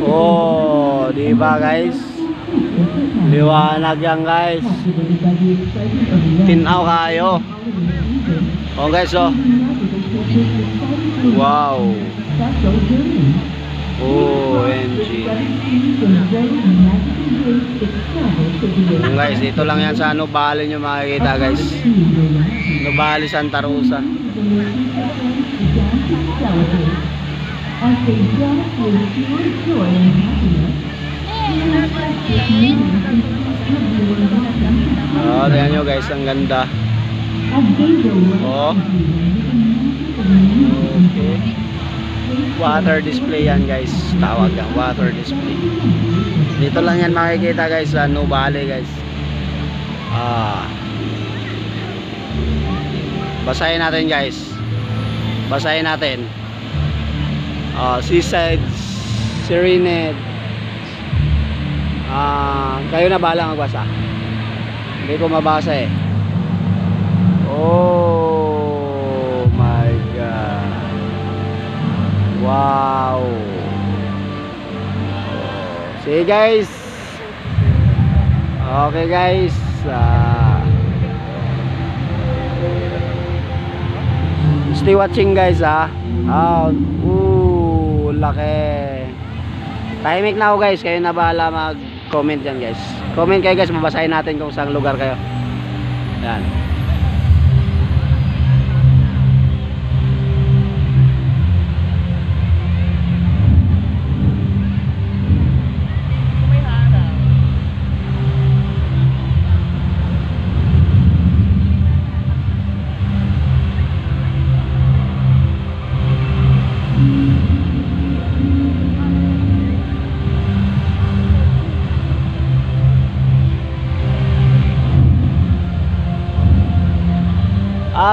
Oh, di ba guys? Liwanag yan guys. Tinaw kayo. Oh guys, oh. Wow. OMG. Guys, dito lang yan sa Nubali nyo makikita guys. Nubali, Santa Rosa. Oh, tingnan nyo guys, ang ganda. Oh. Okay. Water display yan guys. Tawag yan, water display. Dito lang yan makikita guys sa Nubali guys. Basahin natin guys. Basahin natin. Seaside Serenade. Kayo na bahala magbasa. Hindi ko mabasa eh. Oh my god. Wow. See guys. Okay guys. Stay watching guys laki. Tahimik na ako guys. Kayo na bahala mag-comment dyan guys. Comment kayo guys. Mabasahin natin kung saan lugar kayo. Yan.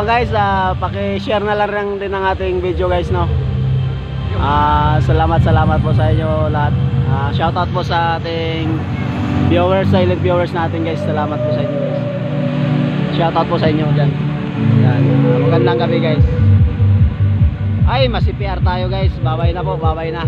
Guys, paki-share na lang din ang ating video guys, no. Salamat po sa inyo lahat. Shoutout po sa ating viewers, silent viewers natin guys. Salamat po sa inyo guys. Shoutout po sa inyo dyan. Yan. Magandang gabi guys. Ay, masi-PR tayo guys. Babay na po, babay na.